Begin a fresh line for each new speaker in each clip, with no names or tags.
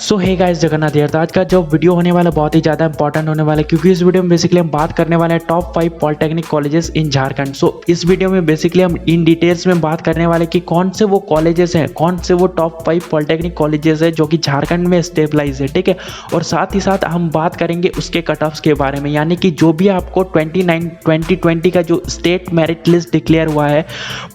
सो hey guys, Jagannath यार। तो आज का जो वीडियो होने वाला बहुत ही ज़्यादा इंपॉर्टेंट होने वाला है, क्योंकि इस वीडियो में बेसिकली हम बात करने वाले हैं top 5 polytechnic colleges in Jharkhand. So इस वीडियो में बेसिकली हम इन डिटेल्स में बात करने वाले कि कौन से वो कॉलेजेस हैं, कौन से वो टॉप 5 पॉलिटेक्निक कॉलेजेस हैं जो कि झारखंड में स्टेबलाइज है, ठीक है। और साथ ही साथ हम बात करेंगे उसके कट ऑफ्स के बारे में, यानी कि जो भी आपको 2020 का जो स्टेट मेरिट लिस्ट डिक्लेयर हुआ है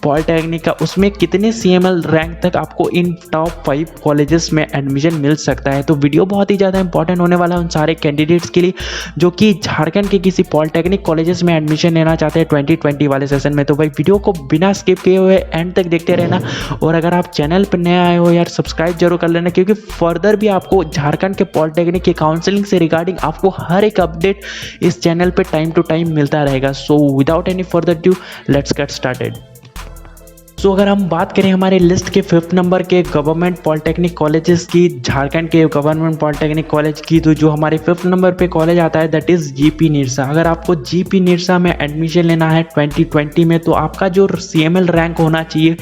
पॉलिटेक्निक का, उसमें कितने CML रैंक तक आपको इन टॉप 5 कॉलेजेस में एडमिशन मिल सकता है। तो वीडियो बहुत ही ज़्यादा इंपॉर्टेंट होने वाला है उन सारे कैंडिडेट्स के लिए जो कि झारखंड के किसी पॉलिटेक्निक कॉलेजेस में एडमिशन लेना चाहते हैं 2020 वाले सेशन में। तो भाई वीडियो को बिना स्किप किए हुए एंड तक देखते रहना, और अगर आप चैनल पर नए आए हो यार सब्सक्राइब जरूर कर लेना, क्योंकि फर्दर भी आपको झारखंड के पॉलिटेक्निक की काउंसलिंग से रिगार्डिंग आपको हर एक अपडेट इस चैनल पर टाइम टू टाइम मिलता रहेगा। So without any further due let's get started. So अगर हम बात करें हमारे लिस्ट के 5th नंबर के गवर्नमेंट पॉलिटेक्निक कॉलेजेस की, झारखंड के गवर्नमेंट पॉलिटेक्निक कॉलेज की, तो जो हमारे 5th नंबर पे कॉलेज आता है दैट इज़ GP निरसा। अगर आपको GP निरसा में एडमिशन लेना है 2020 में, तो आपका जो CML रैंक होना चाहिए,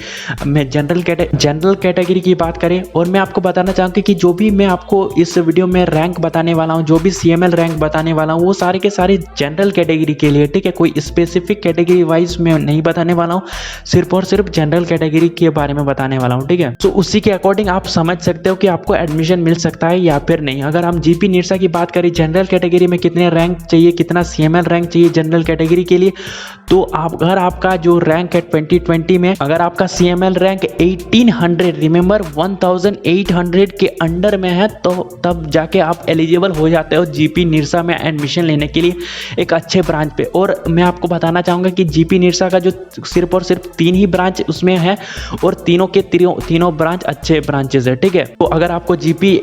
मैं जनरल कैटेगरी की बात करें, और मैं आपको बताना चाहूँगा कि जो भी मैं आपको इस वीडियो में रैंक बताने वाला हूँ, जो भी CML रैंक बताने वाला हूँ, वो सारे के सारे जनरल कैटेगरी के लिए, ठीक है। कोई स्पेसिफिक कैटेगरी वाइज मैं नहीं बताने वाला हूँ, सिर्फ और सिर्फ जनरल कैटेगरी के बारे में बताने वाला हूं, ठीक है। तो उसी के अकॉर्डिंग आप समझ सकते हो कि आपको एडमिशन मिल सकता है या फिर नहीं। अगर हम GP निरसा की बात करें, जनरल कैटेगरी में कितने रैंक चाहिए, कितना CML रैंक चाहिए जनरल कैटेगरी के लिए, तो अगर आपका जो रैंक है 2020 में, अगर आपका CML रैंक 1800, रिमेंबर 1800 के अंडर में है, तो तब जाके आप एलिजिबल हो जाते हो GP निरसा में एडमिशन लेने के लिए एक अच्छे ब्रांच पे। और मैं आपको बताना चाहूँगा कि GP निरसा का जो सिर्फ और सिर्फ 3 ही ब्रांच उसमें है, और तीनों के तीनों ब्रांच अच्छे ब्रांचेस है, ठीक है। तो अगर आपको GP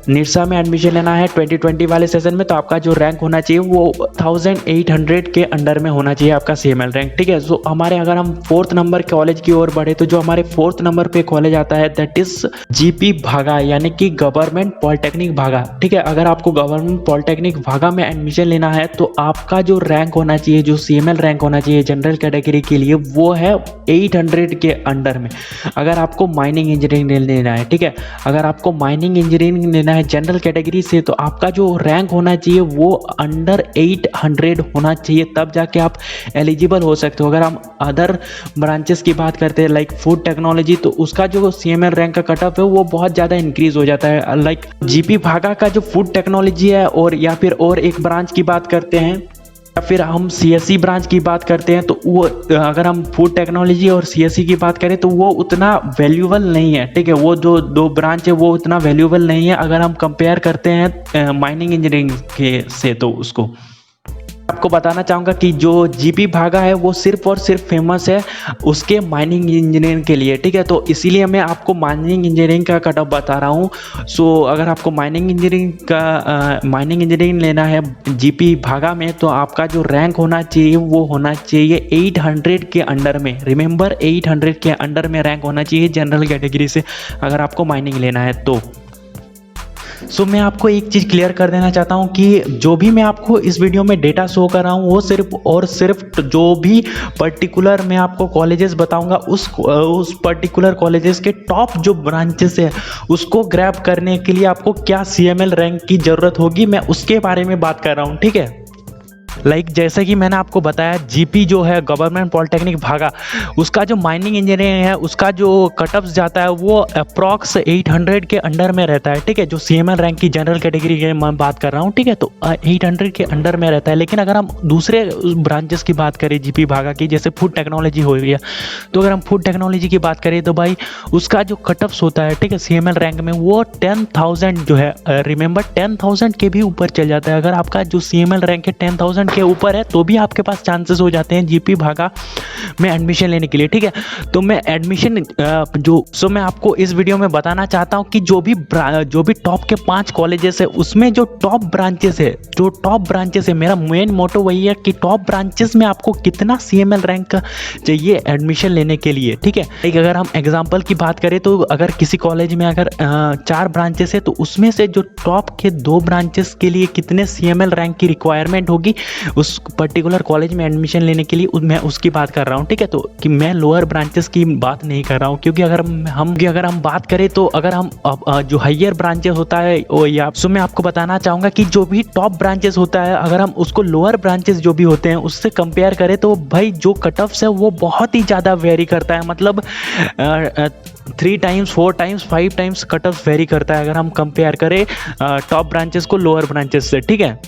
निरसा में एडमिशन लेना है 2020 वाले सेशन में, तो आपका जो रैंक होना चाहिए वो 1800 के अंडर में होना चाहिए आपका CML रैंक, ठीक है। सो हमारे अगर हम 4th नंबर कॉलेज की ओर बढ़े, तो जो हमारे 4th नंबर पे कॉलेज आता है दैट इज GP भागा, यानी कि गवर्नमेंट पॉलिटेक्निक भागा, ठीक है। अगर आपको गवर्नमेंट पॉलिटेक्निक भागा में एडमिशन लेना है, तो आपका जो रैंक होना चाहिए, जो CML रैंक होना चाहिए जनरल कैटेगरी के लिए, वो है 800 के अंडर में। अगर आपको माइनिंग इंजीनियरिंग लेना है, ठीक है, अगर आपको माइनिंग इंजीनियरिंग लेना है जनरल कैटेगरी से, तो आपका जो रैंक होना चाहिए वो अंडर 800 होना चाहिए, तब जाके आप एलिजिबल हो सकते हो। अगर हम अदर ब्रांचेस की बात करते हैं लाइक फूड टेक्नोलॉजी, तो उसका जो CML रैंक का कट ऑफ है वो बहुत ज़्यादा इंक्रीज हो जाता है। लाइक GP भागा का जो फूड टेक्नोलॉजी है, और या फिर और एक ब्रांच की बात करते हैं, या फिर हम CSE ब्रांच की बात करते हैं, तो वो अगर हम फूड टेक्नोलॉजी और CSE की बात करें तो वो उतना वैल्यूएबल नहीं है, ठीक है। वो जो दो ब्रांच है वो उतना वैल्यूएबल नहीं है अगर हम कंपेयर करते हैं माइनिंग इंजीनियरिंग के से। तो उसको आपको बताना चाहूँगा कि जो GP भागा है वो सिर्फ और सिर्फ फेमस है उसके माइनिंग इंजीनियरिंग के लिए, ठीक है। तो इसीलिए मैं आपको माइनिंग इंजीनियरिंग का कट ऑफ बता रहा हूँ। सो अगर आपको माइनिंग इंजीनियरिंग लेना है GP भागा में, तो आपका जो रैंक होना चाहिए वो होना चाहिए 800 के अंडर में। रिमेंबर 800 के अंडर में रैंक होना चाहिए जनरल कैटेगरी से, अगर आपको माइनिंग लेना है तो। सो मैं आपको एक चीज़ क्लियर कर देना चाहता हूं कि जो भी मैं आपको इस वीडियो में डेटा शो कर रहा हूं, वो सिर्फ और सिर्फ जो भी पर्टिकुलर मैं आपको कॉलेजेस बताऊंगा, उस पर्टिकुलर कॉलेजेस के टॉप जो ब्रांचेस है उसको ग्रैब करने के लिए आपको क्या CML रैंक की ज़रूरत होगी, मैं उसके बारे में बात कर रहा हूँ, ठीक है। लाइक जैसे कि मैंने आपको बताया, GP जो है गवर्नमेंट पॉलिटेक्निक भागा, उसका जो माइनिंग इंजीनियरिंग है उसका जो कटअप्स जाता है वो अप्रॉक्स 800 के अंडर में रहता है, ठीक है। जो CML रैंक की जनरल कैटेगरी की मैं बात कर रहा हूँ, ठीक है, तो 800 के अंडर में रहता है। लेकिन अगर हम दूसरे ब्रांचेस की बात करें GP भागा की, जैसे फूड टेक्नोलॉजी हो गया, तो अगर हम फूड टेक्नोलॉजी की बात करें तो भाई उसका जो कटअप्स होता है, ठीक है, CML रैंक में वो 10,000 जो है, रिमेंबर 10,000 के भी ऊपर चल जाता है। अगर आपका जो CML रैंक है 10,000 के ऊपर है, तो भी आपके पास चांसेस हो जाते हैं GP भागा में एडमिशन लेने के लिए, ठीक है। तो मैं एडमिशन मैं आपको इस वीडियो में बताना चाहता हूं कि जो भी टॉप के 5 कॉलेजेस है, उसमें जो टॉप ब्रांचेस है, मेरा मेन मोटो वही है कि टॉप ब्रांचेस में आपको कितना CML रैंक चाहिए एडमिशन लेने के लिए, ठीक है। एक अगर हम एग्जांपल की बात करें, तो अगर किसी कॉलेज में अगर 4 ब्रांचेस है, तो उसमें से जो टॉप के 2 ब्रांचेस के लिए कितने CML रैंक की रिक्वायरमेंट होगी, उस पर्टिकुलर कॉलेज में एडमिशन लेने के लिए मैं उसकी बात कर रहा हूँ, ठीक है। तो कि मैं लोअर ब्रांचेस की बात नहीं कर रहा हूँ, क्योंकि अगर हम बात करें तो अगर हम जो हायर ब्रांचेस होता है वो, या सो मैं आपको बताना चाहूँगा कि जो भी टॉप ब्रांचेस होता है, अगर हम उसको लोअर ब्रांचेस जो भी होते हैं उससे कंपेयर करें तो भाई जो कट ऑफ्स है वो बहुत ही ज़्यादा वेरी करता है। मतलब 3 times 4 times 5 times cut off very करता है अगर हम कंपेयर करें टॉप ब्रांचेस को लोअर ब्रांचेस से, ठीक है।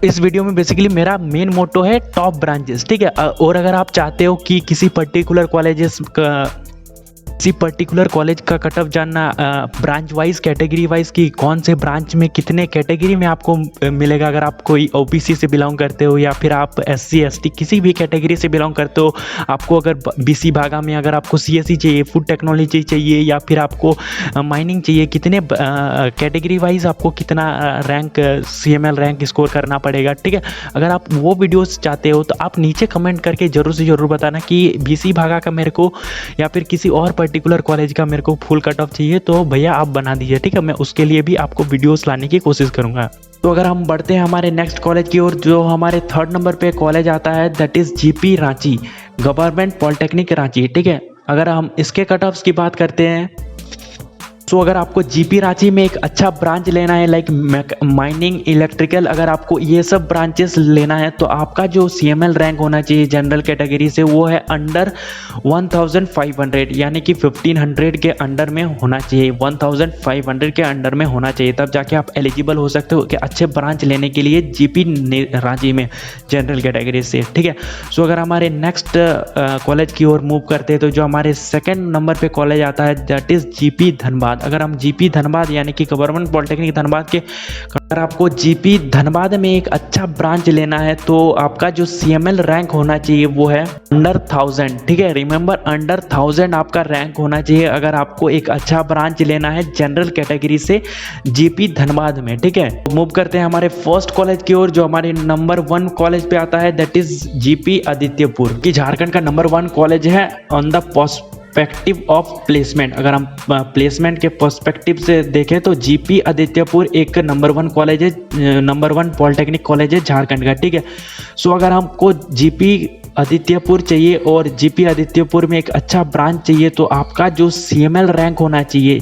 इस वीडियो में बेसिकली मेरा मेन मोटो है टॉप ब्रांचेस, ठीक है। और अगर आप चाहते हो कि किसी पर्टिकुलर कॉलेज का कट ऑफ जानना ब्रांच वाइज, कैटेगरी वाइज कि कौन से ब्रांच में कितने कैटेगरी में आपको मिलेगा, अगर आप कोई ओबीसी से बिलोंग करते हो या फिर आप एससी एसटी किसी भी कैटेगरी से बिलोंग करते हो, आपको अगर बीसी भागा में अगर आपको सीएससी चाहिए, फूड टेक्नोलॉजी चाहिए या फिर आपको माइनिंग चाहिए, कितने कैटेगरी वाइज आपको कितना रैंक CML रैंक स्कोर करना पड़ेगा, ठीक है। अगर आप वो वीडियोस चाहते हो तो आप नीचे कमेंट करके ज़रूर से ज़रूर बताना कि बीसी भागा का मेरे को या फिर किसी और पर्टिकुलर कॉलेज का मेरे को फुल कट ऑफ चाहिए, तो भैया आप बना दीजिए, ठीक है। मैं उसके लिए भी आपको वीडियोस लाने की कोशिश करूंगा। तो अगर हम बढ़ते हैं हमारे नेक्स्ट कॉलेज की ओर, जो हमारे 3rd नंबर पे कॉलेज आता है that is GP Ranchi, government polytechnic Ranchi, ठीक है। अगर हम इसके कट ऑफ्स की बात करते हैं तो अगर आपको GP रांची में एक अच्छा ब्रांच लेना है लाइक माइनिंग, इलेक्ट्रिकल, अगर आपको ये सब ब्रांचेस लेना है तो आपका जो CML रैंक होना चाहिए जनरल कैटेगरी से वो है अंडर 1500, यानी कि 1500 के अंडर में होना चाहिए, 1500 के अंडर में होना चाहिए, तब जाके आप एलिजिबल हो सकते हो कि अच्छे ब्रांच लेने के लिए GP रांची में जनरल कैटेगरी से, ठीक है। सो अगर हमारे नेक्स्ट कॉलेज की ओर मूव करते हैं तो जो हमारे 2nd नंबर पे कॉलेज आता है दैट इज़ GP धनबाद। अगर हम GP धनबाद यानी कि गवर्नमेंट पॉलिटेक्निक धनबाद के, अगर आपको GP धनबाद में एक अच्छा ब्रांच लेना है तो आपका जो CML रैंक होना चाहिए वो है अंडर 1000, ठीक है। रिमेंबर अंडर 1000 आपका रैंक होना चाहिए अगर आपको एक अच्छा ब्रांच लेना है जनरल कैटेगरी से GP धनबाद में, ठीक है। मूव करते हैं हमारे फर्स्ट कॉलेज की ओर, जो हमारे नंबर 1 कॉलेज पे आता है दैट इज GP आदित्यपुर, कि झारखंड का नंबर 1 कॉलेज है on the perspective of placement. अगर हम प्लेसमेंट के पर्सपेक्टिव से देखें तो GP आदित्यपुर एक नंबर 1 कॉलेज है, नंबर 1 पॉलिटेक्निक कॉलेज है झारखंड का, ठीक है। सो अगर हमको GP आदित्यपुर चाहिए और GP आदित्यपुर में एक अच्छा ब्रांच चाहिए तो आपका जो CML रैंक होना चाहिए,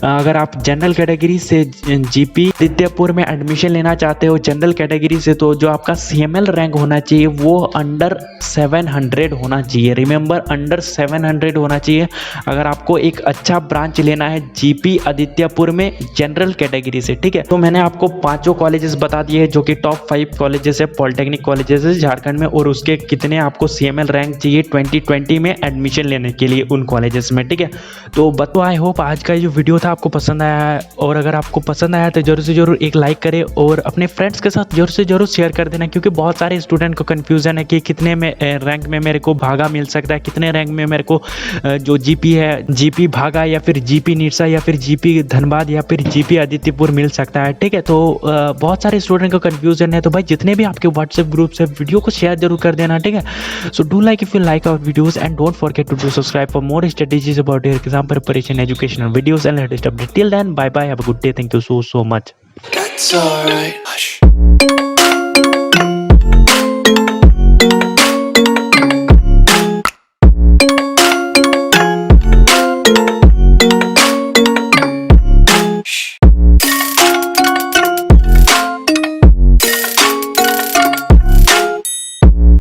अगर आप जनरल कैटेगरी से GP आदित्यपुर में एडमिशन लेना चाहते हो जनरल कैटेगरी से, तो जो आपका CML रैंक होना चाहिए वो अंडर 700 होना चाहिए। रिमेंबर अंडर 700 होना चाहिए अगर आपको एक अच्छा ब्रांच लेना है GP आदित्यपुर में जनरल कैटेगरी से, ठीक है। तो मैंने आपको 5 कॉलेजेस बता दिए जो कि टॉप 5 कॉलेजेस है, पॉलिटेक्निक कॉलेजेस है झारखंड में, और उसके कितने आपको CML रैंक चाहिए 2020 में एडमिशन लेने के लिए उन कॉलेजेस में, ठीक है। तो आई होप आज का जो वीडियो था आपको पसंद आया है, और अगर आपको पसंद आया तो जरूर से जरूर एक लाइक करें और अपने फ्रेंड्स के साथ जरूर से जरूर शेयर कर देना, क्योंकि बहुत सारे स्टूडेंट को कन्फ्यूजन है कि कितने में रैंक में मेरे को भागा मिल सकता है, कितने रैंक में मेरे को जो GP है GP भागा या फिर GP निरसा या फिर GP धनबाद या फिर GP आदित्यपुर मिल सकता है, ठीक है। तो बहुत सारे स्टूडेंट को कन्फ्यूजन है, तो भाई जितने भी आपके व्हाट्सएप ग्रुप से वीडियो को शेयर जरूर कर देना, ठीक है। So do like if you like our videos and don't forget to do subscribe for more strategies about your exam preparation, educational videos and latest update. Till then, bye bye. Have a good day. Thank you so much.
That's alright. Hush.